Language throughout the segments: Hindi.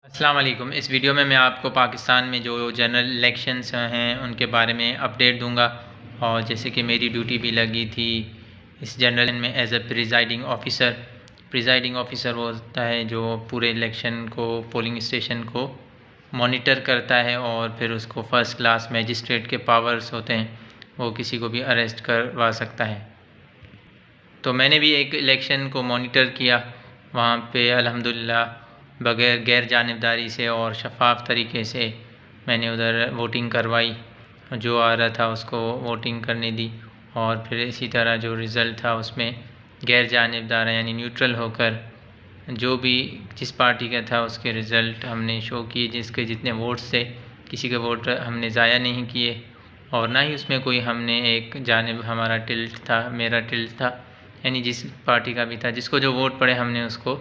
अस्सलाम वालेकुम। इस वीडियो में मैं आपको पाकिस्तान में जो जनरल इलेक्शंस हैं उनके बारे में अपडेट दूंगा। और जैसे कि मेरी ड्यूटी भी लगी थी इस जनरल में एज ए प्रिजाइडिंग ऑफिसर वो होता है जो पूरे इलेक्शन को पोलिंग स्टेशन को मॉनिटर करता है और फिर उसको फ़र्स्ट क्लास मैजिस्ट्रेट के पावर्स होते हैं, वो किसी को भी अरेस्ट करवा सकता है। तो मैंने भी एक इलेक्शन को मॉनिटर किया, वहाँ पे अल्हम्दुलिल्लाह बग़ैर गैर जानिबदारी से और शफाफ तरीके से मैंने उधर वोटिंग करवाई। जो आ रहा था उसको वोटिंग करने दी और फिर इसी तरह जो रिज़ल्ट था उसमें गैर जानिबदार यानी न्यूट्रल होकर जो भी जिस पार्टी का था उसके रिज़ल्ट हमने शो किए। जिसके जितने वोट्स थे किसी के वोट हमने ज़ाया नहीं किए और ना ही उसमें कोई हमने एक जानिब हमारा मेरा टिल्ट था, यानी जिस पार्टी का भी था जिसको जो वोट पड़े हमने उसको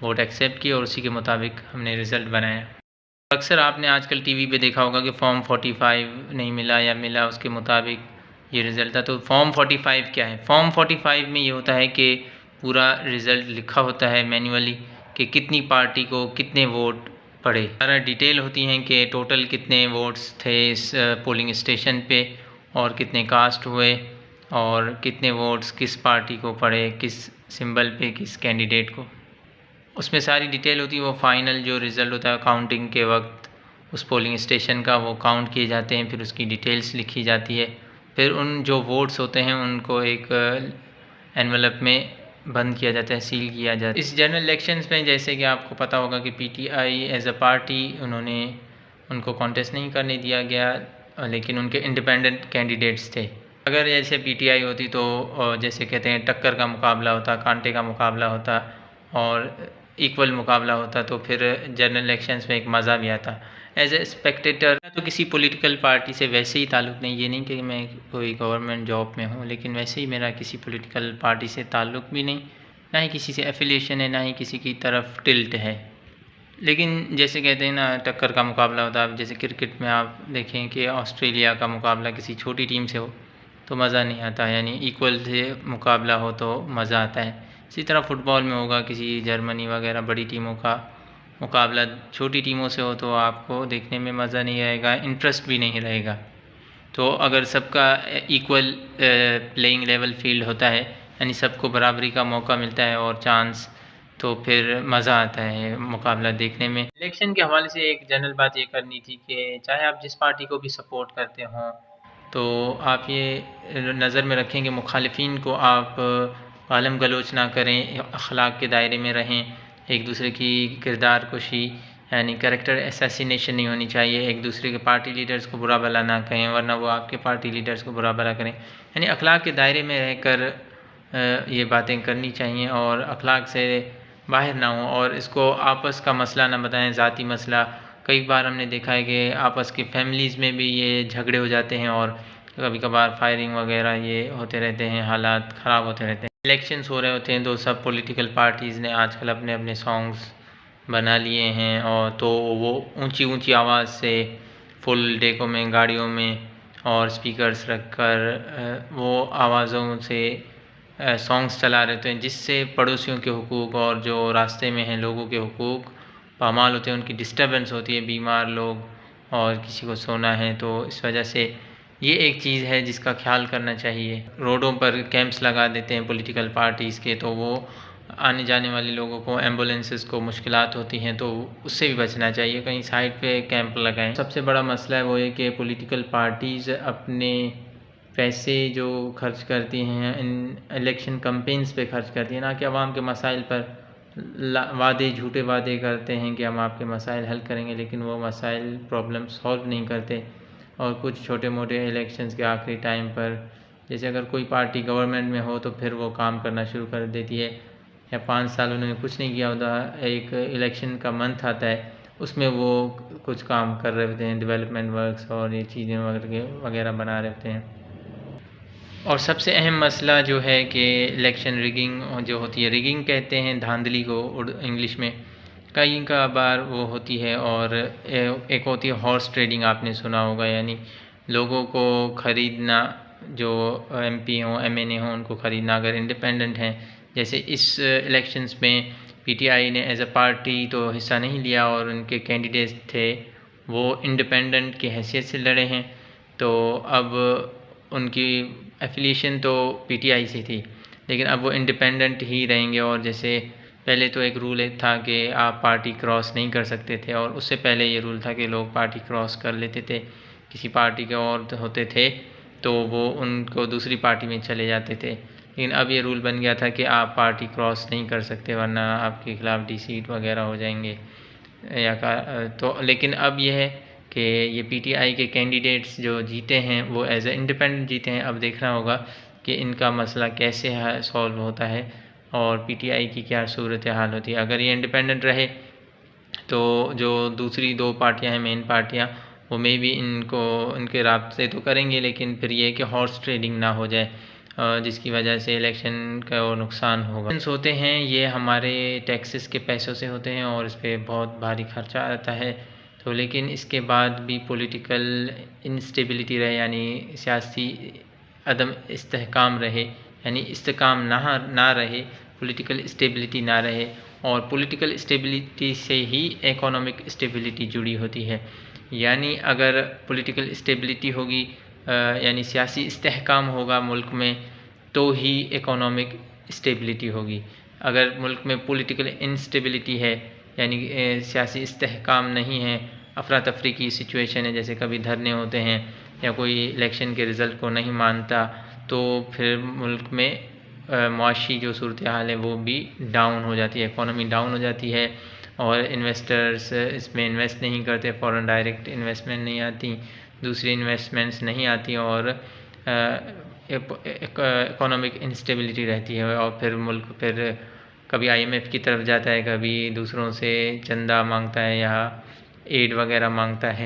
वोट एक्सेप्ट किया और उसी के मुताबिक हमने रिज़ल्ट बनाया। अक्सर आपने आजकल टीवी पे देखा होगा कि फॉर्म 45 नहीं मिला या मिला उसके मुताबिक ये रिज़ल्ट था। तो फॉर्म 45 क्या है? फॉर्म 45 में ये होता है कि पूरा रिज़ल्ट लिखा होता है मैन्युअली कि कितनी पार्टी को कितने वोट पड़े। सारा डिटेल होती हैं कि टोटल कितने वोट्स थे इस पोलिंग स्टेशन पे और कितने कास्ट हुए और कितने वोट्स किस पार्टी को पड़े, किस सिंबल पे, किस कैंडिडेट को। उसमें सारी डिटेल होती है। वो फाइनल जो रिज़ल्ट होता है काउंटिंग के वक्त उस पोलिंग स्टेशन का वो काउंट किए जाते हैं, फिर उसकी डिटेल्स लिखी जाती है। फिर उन जो वोट्स होते हैं उनको एक एनवलप में बंद किया जाता है, सील किया जाता है। इस जनरल इलेक्शंस में जैसे कि आपको पता होगा कि पीटीआई एज अ पार्टी उनको कॉन्टेस्ट नहीं करने दिया गया, लेकिन उनके इंडिपेंडेंट कैंडिडेट्स थे। अगर जैसे पीटीआई होती तो जैसे कहते हैं टक्कर का मुकाबला होता, कांटे का मुकाबला होता और इक्वल मुकाबला होता, तो फिर जनरल इलेक्शंस में एक मज़ा भी आता। एज ए स्पेक्टेटर तो किसी पॉलिटिकल पार्टी से वैसे ही ताल्लुक़ नहीं, ये नहीं कि मैं कोई गवर्नमेंट जॉब में हूँ, लेकिन वैसे ही मेरा किसी पॉलिटिकल पार्टी से ताल्लुक़ भी नहीं, ना ही किसी से एफिलिएशन है, ना ही किसी की तरफ टिल्ट है। लेकिन जैसे कहते हैं ना टक्कर का मुकाबला होता है। जैसे क्रिकेट में आप देखें कि ऑस्ट्रेलिया का मुकाबला किसी छोटी टीम से हो तो मज़ा नहीं आता, यानी इक्वल से मुकाबला हो तो मज़ा आता है। इसी तरह फ़ुटबॉल में होगा किसी जर्मनी वगैरह बड़ी टीमों का मुकाबला छोटी टीमों से हो तो आपको देखने में मज़ा नहीं आएगा, इंटरेस्ट भी नहीं रहेगा। तो अगर सबका इक्वल प्लेइंग लेवल फील्ड होता है, यानी सबको बराबरी का मौका मिलता है और चांस, तो फिर मज़ा आता है मुकाबला देखने में। इलेक्शन के हवाले से एक जनरल बात ये करनी थी कि चाहे आप जिस पार्टी को भी सपोर्ट करते हों तो आप ये नज़र में रखें कि मुखालिफिन को आप गालम गलोच ना करें, अखलाक के दायरे में रहें। एक दूसरे की किरदार कुशी यानी कैरेक्टर असैसिनेशन नहीं होनी चाहिए। एक दूसरे के पार्टी लीडर्स को बुरा भला ना कहें वरना वो आपके पार्टी लीडर्स को बुरा भला करें, यानी अखलाक के दायरे में रहकर ये बातें करनी चाहिए और अखलाक से बाहर ना हो और इसको आपस का मसला ना बताएं, ज़ाती मसला। कई बार हमने देखा है कि आपस की फैमिलीज़ में भी ये झगड़े हो जाते हैं और कभी कभार फायरिंग वगैरह ये होते रहते हैं, हालात ख़राब होते रहते हैं। इलेक्शंस हो रहे होते हैं तो सब पॉलिटिकल पार्टीज़ ने आजकल अपने अपने सॉन्ग्स बना लिए हैं और तो वो ऊंची ऊंची आवाज़ से फुल डेकों में गाड़ियों में और स्पीकर्स रखकर वो आवाज़ों से सॉन्ग्स चला रहते हैं, जिससे पड़ोसियों के हुकूक और जो रास्ते में हैं लोगों के हुकूक पामाल होते हैं, उनकी डिस्टर्बेंस होती है। बीमार लोग और किसी को सोना है तो इस वजह से ये एक चीज़ है जिसका ख्याल करना चाहिए। रोडों पर कैंप्स लगा देते हैं पॉलिटिकल पार्टीज़ के, तो वो आने जाने वाले लोगों को एम्बुलेंसेस को मुश्किलात होती हैं, तो उससे भी बचना चाहिए। कहीं साइड पे कैंप लगाएं। सबसे बड़ा मसला है वो ये कि पॉलिटिकल पार्टीज़ अपने पैसे जो खर्च करती हैं इन इलेक्शन कैंपेन्स पे खर्च करती हैं, ना कि आवाम के मसाइल पर। झूठे वादे करते हैं कि हम आपके मसाइल हल करेंगे, लेकिन वो मसाइल प्रॉब्लम सॉल्व नहीं करते। और कुछ छोटे मोटे इलेक्शंस के आखिरी टाइम पर जैसे अगर कोई पार्टी गवर्नमेंट में हो तो फिर वो काम करना शुरू कर देती है, या 5 साल उन्होंने कुछ नहीं किया होता, एक इलेक्शन का मंथ आता है उसमें वो कुछ काम कर रहे होते हैं, डेवलपमेंट वर्क्स और ये चीज़ें वगैरह बना रहे होते हैं। और सबसे अहम मसला जो है कि इलेक्शन रिगिंग जो होती है, रिगिंग कहते हैं धांधली को इंग्लिश में, कई का बार वो होती है। और एक होती है हॉर्स ट्रेडिंग, आपने सुना होगा, यानी लोगों को ख़रीदना, जो एमपी हों एमएनए हों उनको ख़रीदना अगर इंडिपेंडेंट हैं। जैसे इस इलेक्शंस में पीटीआई ने एज अ पार्टी तो हिस्सा नहीं लिया और उनके कैंडिडेट्स थे वो इंडिपेंडेंट की हैसियत से लड़े हैं। तो अब उनकी एफिलिएशन तो पीटीआई से थी, लेकिन अब वो इंडिपेंडेंट ही रहेंगे। और जैसे पहले तो एक रूल था कि आप पार्टी क्रॉस नहीं कर सकते थे, और उससे पहले ये रूल था कि लोग पार्टी क्रॉस कर लेते थे, किसी पार्टी के और होते थे तो वो उनको दूसरी पार्टी में चले जाते थे। लेकिन अब ये रूल बन गया था कि आप पार्टी क्रॉस नहीं कर सकते, वरना आपके खिलाफ डिसीट वगैरह हो जाएंगे या तो। लेकिन अब ये है कि ये पीटीआई के कैंडिडेट्स जो जीते हैं वो एज ए इंडिपेंडेंट जीते हैं। अब देखना होगा कि इनका मसला कैसे सॉल्व होता है और पीटीआई की क्या सूरत हाल होती है। अगर ये इंडिपेंडेंट रहे तो जो दूसरी दो पार्टियां हैं, मेन पार्टियां, वो में भी इनके राब्ते तो करेंगे, लेकिन फिर ये कि हॉर्स ट्रेडिंग ना हो जाए, जिसकी वजह से इलेक्शन का वो नुकसान होगा। होते हैं ये हमारे टैक्सेस के पैसों से होते हैं और इस पर बहुत भारी खर्चा आता है। तो लेकिन इसके बाद भी पॉलिटिकल इंस्टेबिलिटी रहे, यानी सियासी अदम इस्तेहकाम रहे, यानी इस्तेकाम ना रहे, पॉलिटिकल स्टेबिलिटी ना रहे। और पॉलिटिकल स्टेबिलिटी से ही इकोनॉमिक स्टेबिलिटी जुड़ी होती है। यानी अगर पॉलिटिकल स्टेबिलिटी होगी, यानी सियासी इस्तेहकाम होगा मुल्क में, तो ही इकोनॉमिक स्टेबिलिटी होगी। अगर मुल्क में पॉलिटिकल इंस्टेबिलिटी है, यानी सियासी इस्तेहकाम नहीं है, अफरा तफरी की सिचुएशन है, जैसे कभी धरने होते हैं या कोई इलेक्शन के रिज़ल्ट को नहीं मानता, तो फिर मुल्क में मुआशी जो सूरत हाल है वो भी डाउन हो जाती है, इकोनॉमी डाउन हो जाती है और इन्वेस्टर्स इसमें इन्वेस्ट नहीं करते, फॉरेन डायरेक्ट इन्वेस्टमेंट नहीं आती, दूसरी इन्वेस्टमेंट्स नहीं आती और इकोनॉमिक इंस्टेबिलिटी रहती है। और फिर मुल्क फिर कभी आईएमएफ की तरफ जाता है, कभी दूसरों से चंदा मांगता है या एड वगैरह मांगता है।